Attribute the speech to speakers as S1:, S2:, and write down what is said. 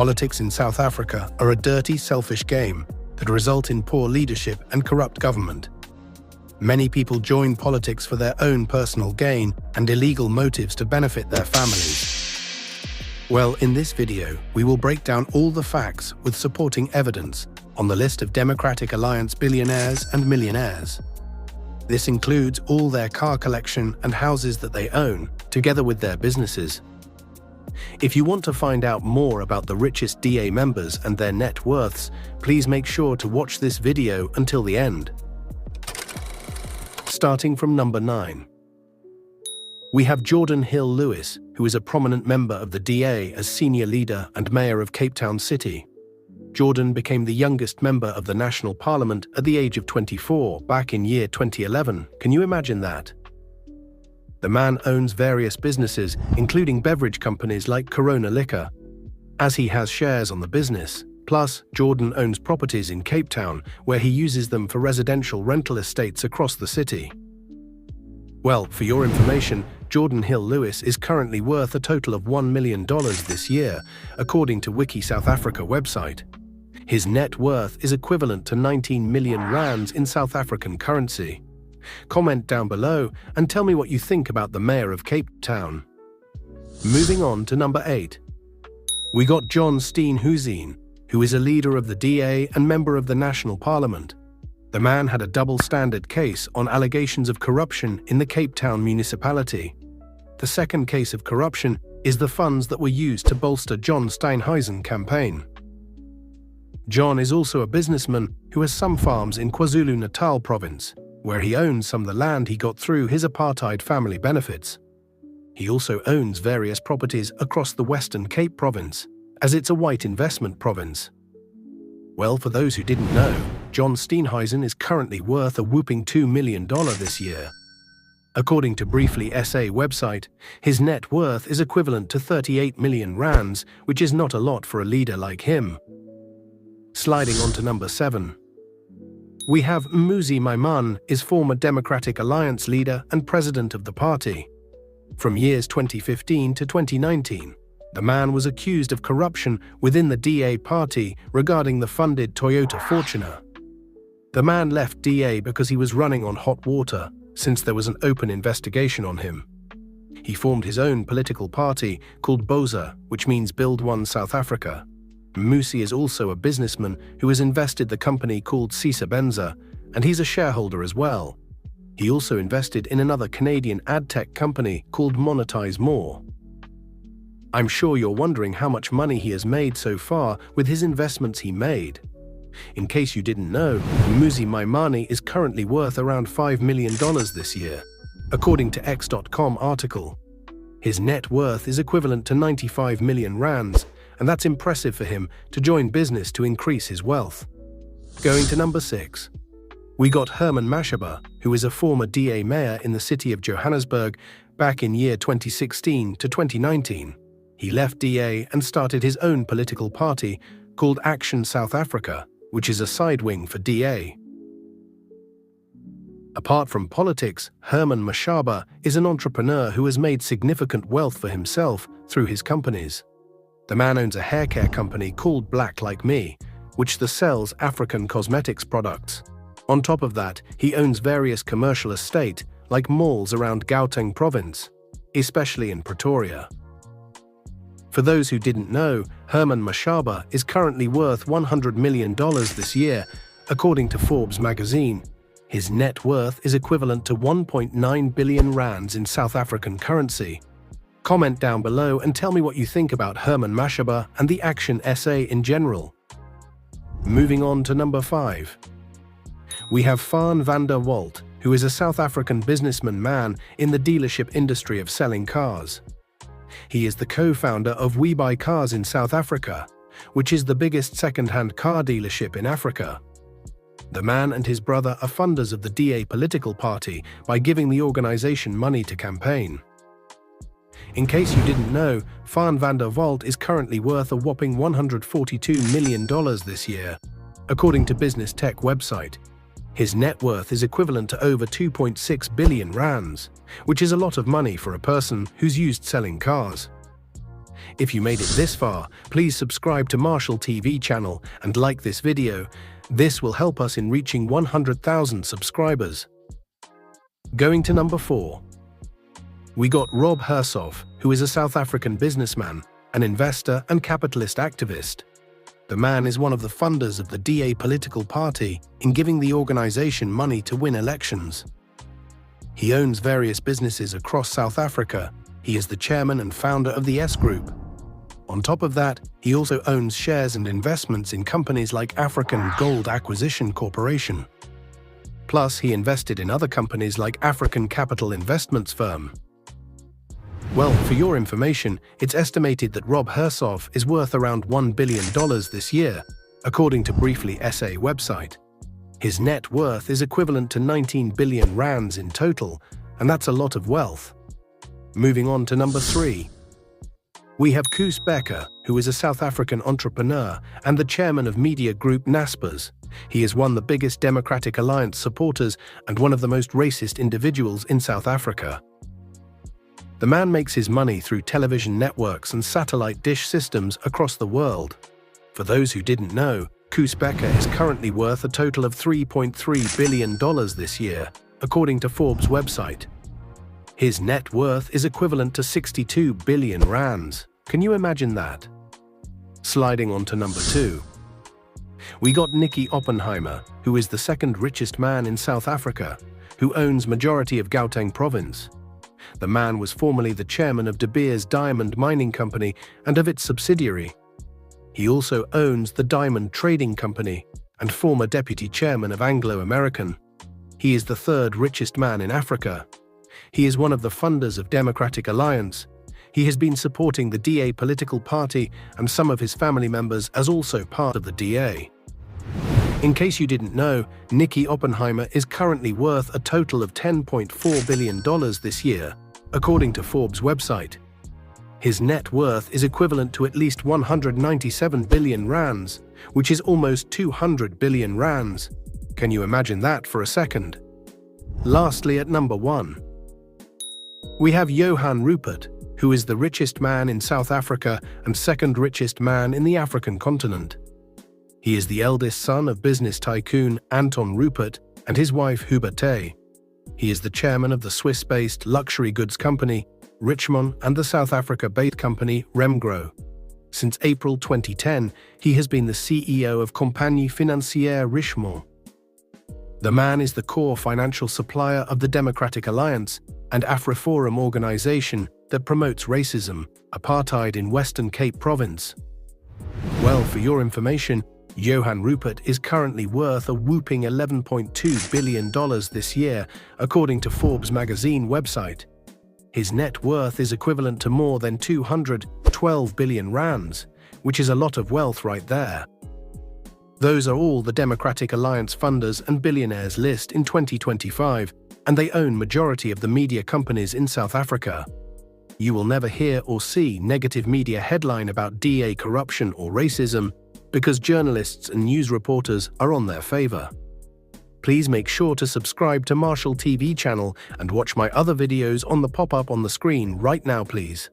S1: Politics in South Africa are a dirty, selfish game that result in poor leadership and corrupt government. Many people join politics for their own personal gain and illegal motives to benefit their families. Well, in this video, we will break down all the facts with supporting evidence on the list of Democratic Alliance billionaires and millionaires. This includes all their car collection and houses that they own, together with their businesses. If you want to find out more about the richest DA members and their net worths, please make sure to watch this video until the end. Starting from number 9. We have Jordan Hill Lewis, who is a prominent member of the DA as senior leader and mayor of Cape Town City. Jordan became the youngest member of the National Parliament at the age of 24 back in year 2011. Can you imagine that? The man owns various businesses, including beverage companies like Corona Liquor, as he has shares on the business. Plus, Jordan owns properties in Cape Town, where he uses them for residential rental estates across the city. Well, for your information, Jordan Hill Lewis is currently worth a total of $1 million this year, according to Wiki South Africa website. His net worth is equivalent to 19 million rands in South African currency. Comment down below and tell me what you think about the mayor of Cape Town. Moving on to number 8. We got John Steenhuisen, who is a leader of the DA and member of the National Parliament. The man had a double-standard case on allegations of corruption in the Cape Town municipality. The second case of corruption is the funds that were used to bolster John Steenhuisen's campaign. John is also a businessman who has some farms in KwaZulu-Natal province, where he owns some of the land he got through his apartheid family benefits. He also owns various properties across the Western Cape province, as it's a white investment province. Well, for those who didn't know, John Steenhuisen is currently worth a whopping $2 million this year. According to Briefly SA website, his net worth is equivalent to 38 million rands, which is not a lot for a leader like him. Sliding on to number 7. We have Mmusi Maimane, is former Democratic Alliance leader and president of the party. From years 2015 to 2019, the man was accused of corruption within the DA party regarding the funded Toyota Fortuner. The man left DA because he was running on hot water, since there was an open investigation on him. He formed his own political party called BOSA, which means Build One South Africa. Mmusi is also a businessman who has invested the company called Sisebenza, and he's a shareholder as well. He also invested in another Canadian ad tech company called Monetize More. I'm sure you're wondering how much money he has made so far with his investments he made. In case you didn't know, Mmusi Maimane is currently worth around $5 million this year, according to X.com article. His net worth is equivalent to 95 million rands, and that's impressive for him to join business to increase his wealth. Going to number 6. We got Herman Mashaba, who is a former DA mayor in the city of Johannesburg back in year 2016 to 2019. He left DA and started his own political party called Action South Africa, which is a side wing for DA. Apart from politics, Herman Mashaba is an entrepreneur who has made significant wealth for himself through his companies. The man owns a hair care company called Black Like Me, which sells African cosmetics products. On top of that, he owns various commercial estate, like malls around Gauteng province, especially in Pretoria. For those who didn't know, Herman Mashaba is currently worth $100 million this year, according to Forbes magazine. His net worth is equivalent to 1.9 billion rands in South African currency. Comment down below and tell me what you think about Herman Mashaba and the Action SA in general. Moving on to number 5. We have Faan van der Walt, who is a South African businessman man in the dealership industry of selling cars. He is the co-founder of We Buy Cars in South Africa, which is the biggest second-hand car dealership in Africa. The man and his brother are funders of the DA political party by giving the organization money to campaign. In case you didn't know, Faan van der Walt is currently worth a whopping $142 million this year, according to Business Tech website. His net worth is equivalent to over 2.6 billion rands, which is a lot of money for a person who's used selling cars. If you made it this far, please subscribe to Marshall TV channel and like this video. This will help us in reaching 100,000 subscribers. Going to number 4. We got Rob Hersov, who is a South African businessman, an investor and capitalist activist. The man is one of the funders of the DA political party in giving the organization money to win elections. He owns various businesses across South Africa. He is the chairman and founder of the S Group. On top of that, he also owns shares and investments in companies like African Gold Acquisition Corporation. Plus, he invested in other companies like African Capital Investments Firm. Well, for your information, it's estimated that Rob Hersov is worth around $1 billion this year, according to Briefly SA website. His net worth is equivalent to 19 billion rands in total, and that's a lot of wealth. Moving on to number 3. We have Koos Bekker, who is a South African entrepreneur and the chairman of media group Naspers. He is one of the biggest Democratic Alliance supporters and one of the most racist individuals in South Africa. The man makes his money through television networks and satellite dish systems across the world. For those who didn't know, Koos Bekker is currently worth a total of $3.3 billion this year, according to Forbes website. His net worth is equivalent to 62 billion rands. Can you imagine that? Sliding on to number 2. We got Nicky Oppenheimer, who is the second richest man in South Africa, who owns majority of Gauteng province. The man was formerly the chairman of De Beers Diamond Mining Company and of its subsidiary. He also owns the Diamond Trading Company and former deputy chairman of Anglo American. He is the third richest man in Africa. He is one of the funders of Democratic Alliance. He has been supporting the DA political party, and some of his family members as also part of the DA. In case you didn't know, Nicky Oppenheimer is currently worth a total of $10.4 billion this year, according to Forbes website. His net worth is equivalent to at least 197 billion rands, which is almost 200 billion rands. Can you imagine that for a second? Lastly, at number 1. We have Johan Rupert, who is the richest man in South Africa and second richest man in the African continent. He is the eldest son of business tycoon Anton Rupert and his wife Huberte. He is the chairman of the Swiss-based luxury goods company Richemont and the South Africa-based company Remgro. Since April 2010, he has been the CEO of Compagnie Financière Richemont. The man is the core financial supplier of the Democratic Alliance and AfriForum organization that promotes racism, apartheid in Western Cape Province. Well, for your information, Johan Rupert is currently worth a whopping $11.2 billion this year, according to Forbes magazine website. His net worth is equivalent to more than 212 billion rands, which is a lot of wealth right there. Those are all the Democratic Alliance funders and billionaires list in 2025, and they own majority of the media companies in South Africa. You will never hear or see negative media headline about DA corruption or racism because journalists and news reporters are on their favor. Please make sure to subscribe to Marshall TV channel and watch my other videos on the pop-up on the screen right now, please.